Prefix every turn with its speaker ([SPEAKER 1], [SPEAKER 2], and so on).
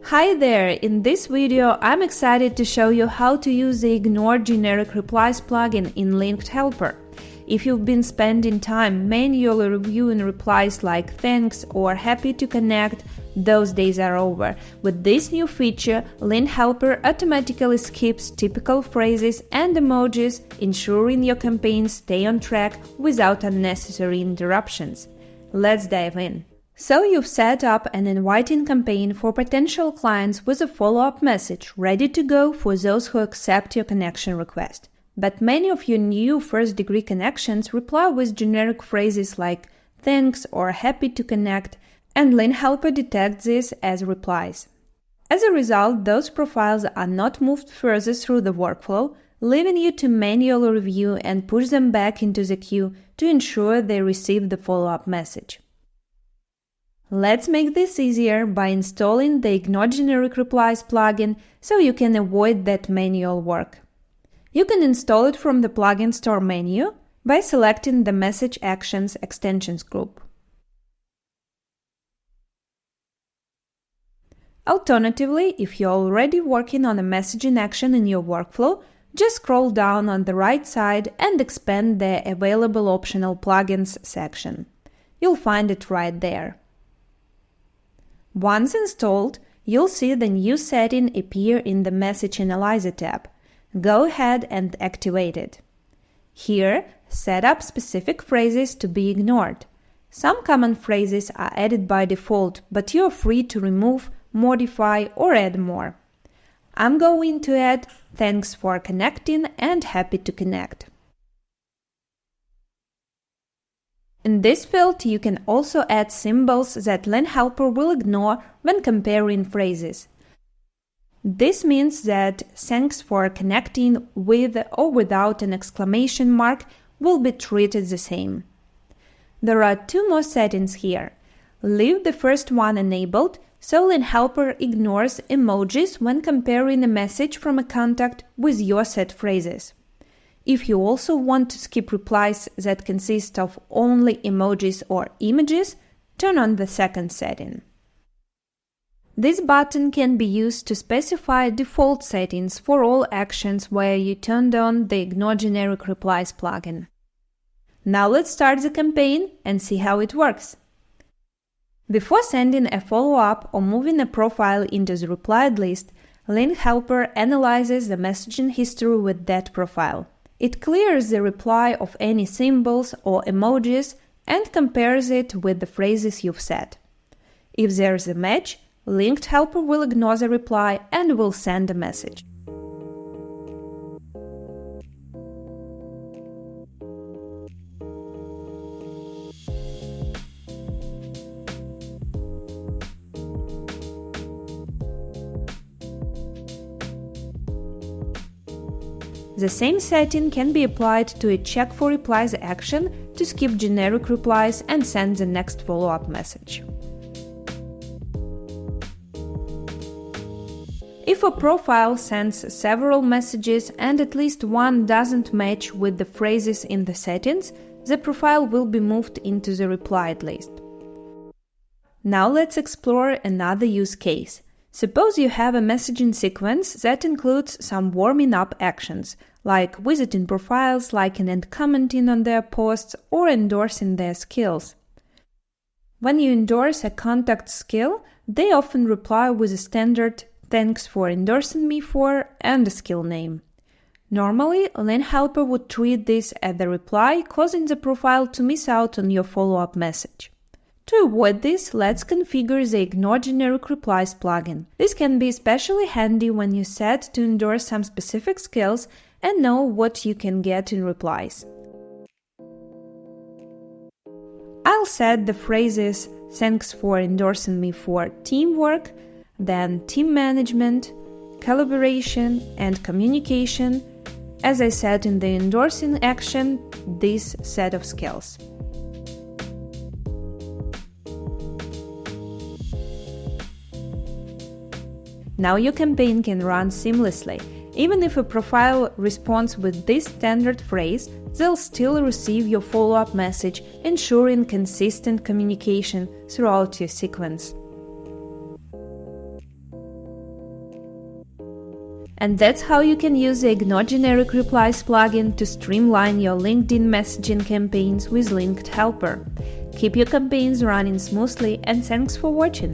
[SPEAKER 1] Hi there! In this video, I'm excited to show you how to use the Ignore Generic Replies plugin in Linked Helper. If you've been spending time manually reviewing replies like thanks or happy to connect, those days are over. With this new feature, Linked Helper automatically skips typical phrases and emojis, ensuring your campaigns stay on track without unnecessary interruptions. Let's dive in. So you've set up an inviting campaign for potential clients with a follow-up message ready to go for those who accept your connection request. But many of your new first-degree connections reply with generic phrases like thanks or happy to connect, and Linked Helper detects this as replies. As a result, those profiles are not moved further through the workflow, leaving you to manually review and push them back into the queue to ensure they receive the follow-up message. Let's make this easier by installing the Ignore Generic Replies plugin so you can avoid that manual work. You can install it from the plugin store menu by selecting the Message Actions Extensions group. Alternatively, if you're already working on a messaging action in your workflow, just scroll down on the right side and expand the Available Optional Plugins section. You'll find it right there. Once installed, you'll see the new setting appear in the Message Analyzer tab. Go ahead and activate it. Here, set up specific phrases to be ignored. Some common phrases are added by default, but you're free to remove, modify, or add more. I'm going to add thanks for connecting and happy to connect. In this field, you can also add symbols that Linked Helper will ignore when comparing phrases. This means that thanks for connecting with or without an exclamation mark will be treated the same. There are two more settings here. Leave the first one enabled, so Linked Helper ignores emojis when comparing a message from a contact with your set phrases. If you also want to skip replies that consist of only emojis or images, turn on the second setting. This button can be used to specify default settings for all actions where you turned on the Ignore Generic Replies plugin. Now let's start the campaign and see how it works. Before sending a follow-up or moving a profile into the replied list, Linked Helper analyzes the messaging history with that profile. It clears the reply of any symbols or emojis and compares it with the phrases you've set. If there's a match, Linked Helper will ignore the reply and will send a message. The same setting can be applied to a Check for Replies action to skip generic replies and send the next follow-up message. If a profile sends several messages and at least one doesn't match with the phrases in the settings, the profile will be moved into the replied list. Now let's explore another use case. Suppose you have a messaging sequence that includes some warming up actions, like visiting profiles, liking and commenting on their posts, or endorsing their skills. When you endorse a contact skill, they often reply with a standard "thanks for endorsing me for" and a skill name. Normally, Linked Helper would treat this as a reply, causing the profile to miss out on your follow-up message. To avoid this, let's configure the Ignore Generic Replies plugin. This can be especially handy when you set to endorse some specific skills and know what you can get in replies. I'll set the phrases "thanks for endorsing me for" teamwork, then team management, collaboration, and communication, as I said in the endorsing action, this set of skills. Now your campaign can run seamlessly. Even if a profile responds with this standard phrase, they'll still receive your follow-up message, ensuring consistent communication throughout your sequence. And that's how you can use the Ignore Generic Replies plugin to streamline your LinkedIn messaging campaigns with Linked Helper. Keep your campaigns running smoothly, and thanks for watching!